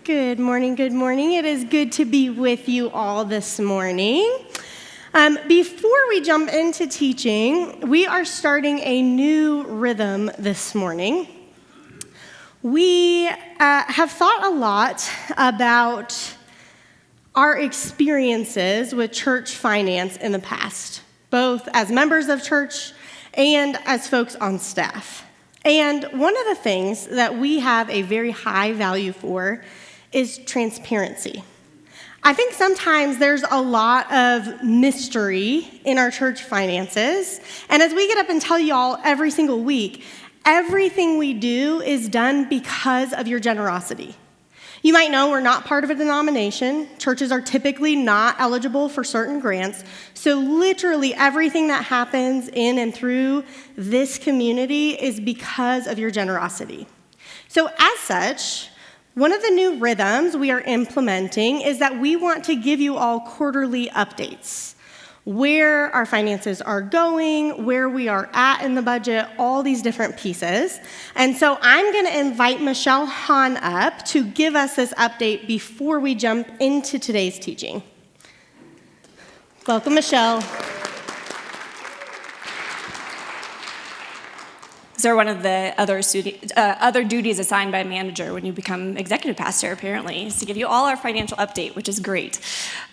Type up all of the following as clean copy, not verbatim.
Good morning, good morning. It is good to be with you all this morning. Before we jump into teaching, we are starting a new rhythm this morning. We have thought a lot about our experiences with church finance in the past, both as members of church and as folks on staff. And one of the things that we have a very high value for is transparency. I think sometimes there's a lot of mystery in our church finances, and as we get up and tell y'all every single week, everything we do is done because of your generosity. You might know we're not part of a denomination. Churches are typically not eligible for certain grants, so literally everything that happens in and through this community is because of your generosity. So as such, one of the new rhythms we are implementing is that we want to give you all quarterly updates, where our finances are going, where we are at in the budget, all these different pieces. And so I'm going to invite Michelle Haan up to give us this update before we jump into today's teaching. Welcome, Michelle. These are one of the other duties assigned by a manager when you become executive pastor, apparently, is to give you all our financial update, which is great.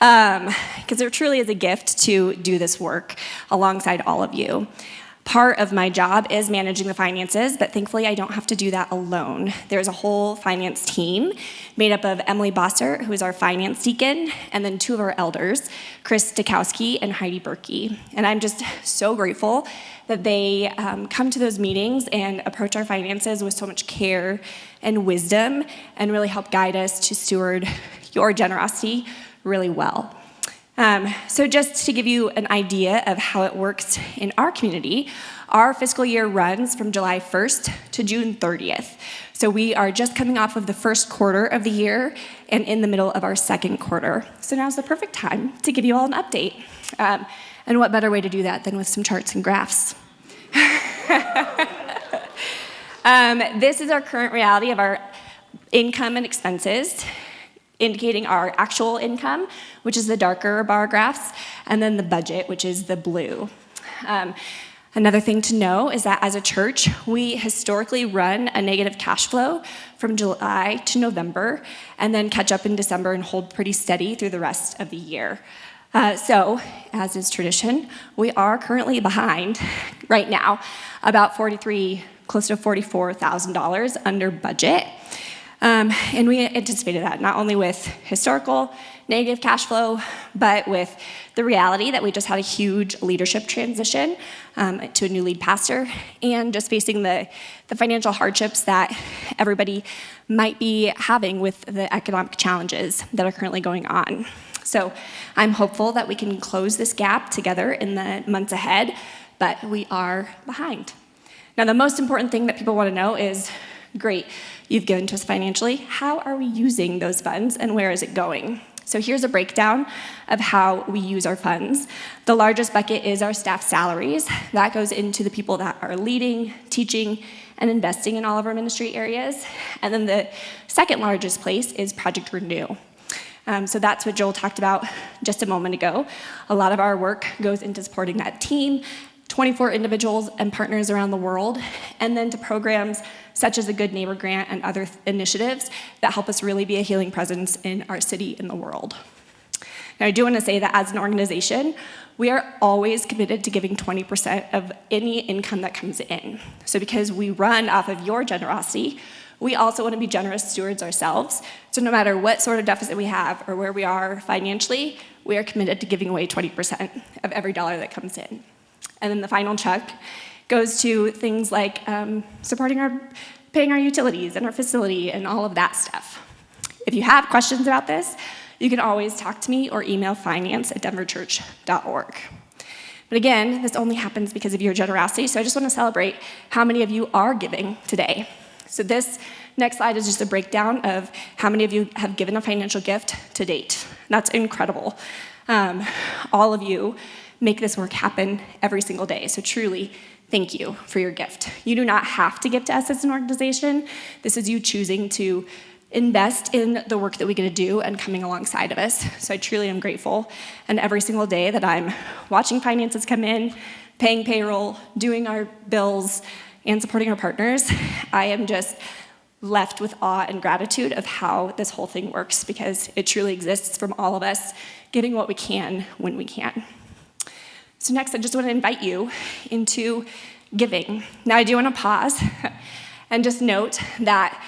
Because there truly is a gift to do this work alongside all of you. Part of my job is managing the finances, but thankfully I don't have to do that alone. There's a whole finance team made up of Emily Bosser, who is our finance deacon, and then two of our elders, Chris Stakowski and Heidi Berkey. And I'm just so grateful that they come to those meetings and approach our finances with so much care and wisdom and really help guide us to steward your generosity really well. So just to give you an idea of how it works in our community, our fiscal year runs from July 1st to June 30th. So we are just coming off of the first quarter of the year and in the middle of our second quarter. So now's the perfect time to give you all an update. And what better way to do that than with some charts and graphs? This is our current reality of our income and expenses, indicating our actual income, which is the darker bar graphs, and then the budget, which is the blue. Another thing to know is that as a church, we historically run a negative cash flow from July to November, and then catch up in December and hold pretty steady through the rest of the year. So, as is tradition, we are currently behind right now, about close to $44,000 under budget. And we anticipated that, not only with historical negative cash flow, but with the reality that we just had a huge leadership transition to a new lead pastor, and just facing the financial hardships that everybody might be having with the economic challenges that are currently going on. So I'm hopeful that we can close this gap together in the months ahead, but we are behind. Now, the most important thing that people want to know is, great, you've given to us financially. How are we using those funds, and where is it going? So here's a breakdown of how we use our funds. The largest bucket is our staff salaries. That goes into the people that are leading, teaching, and investing in all of our ministry areas. And then the second largest place is Project Renew. So that's what Joel talked about just a moment ago. A lot of our work goes into supporting that team, 24 individuals and partners around the world, and then to programs such as the Good Neighbor Grant and other initiatives that help us really be a healing presence in our city and the world. Now, I do want to say that as an organization, we are always committed to giving 20% of any income that comes in. So because we run off of your generosity, we also want to be generous stewards ourselves. So no matter what sort of deficit we have or where we are financially, we are committed to giving away 20% of every dollar that comes in. And then the final check goes to things like paying our utilities and our facility and all of that stuff. If you have questions about this, you can always talk to me or email finance@denverchurch.org. But again, this only happens because of your generosity, so I just want to celebrate how many of you are giving today. So this next slide is just a breakdown of how many of you have given a financial gift to date. That's incredible. All of you make this work happen every single day, so truly, thank you for your gift. You do not have to give to us as an organization. This is you choosing to invest in the work that we get to do and coming alongside of us. So I truly am grateful. And every single day that I'm watching finances come in, paying payroll, doing our bills, and supporting our partners, I am just left with awe and gratitude of how this whole thing works, because it truly exists from all of us getting what we can when we can. So next, I just want to invite you into giving. Now, I do want to pause and just note that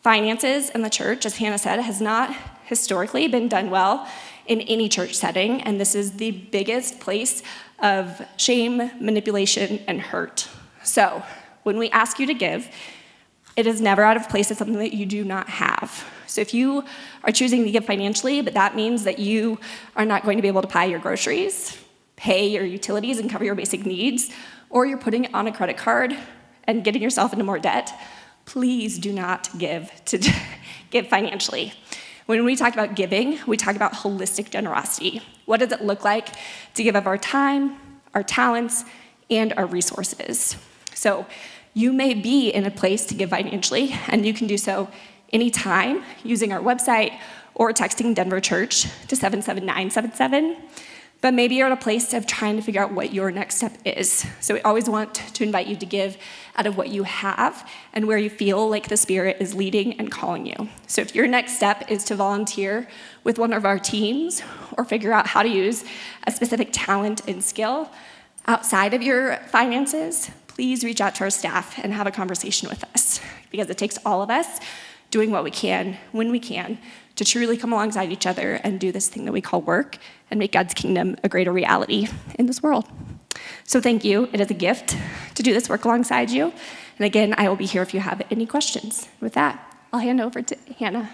finances in the church, as Hannah said, has not historically been done well in any church setting, and this is the biggest place of shame, manipulation, and hurt. So when we ask you to give, it is never out of place. It's something that you do not have. So if you are choosing to give financially, but that means that you are not going to be able to buy your groceries, pay your utilities, and cover your basic needs, or you're putting it on a credit card and getting yourself into more debt, please do not give financially. When we talk about giving, we talk about holistic generosity. What does it look like to give of our time, our talents, and our resources? So you may be in a place to give financially, and you can do so anytime using our website or texting Denver Church to 77977. But maybe you're at a place of trying to figure out what your next step is. So we always want to invite you to give out of what you have and where you feel like the Spirit is leading and calling you. So if your next step is to volunteer with one of our teams or figure out how to use a specific talent and skill outside of your finances, please reach out to our staff and have a conversation with us, because it takes all of us doing what we can when we can to truly come alongside each other and do this thing that we call work and make God's kingdom a greater reality in this world. So thank you. It is a gift to do this work alongside you. And again, I will be here if you have any questions. With that, I'll hand over to Hannah.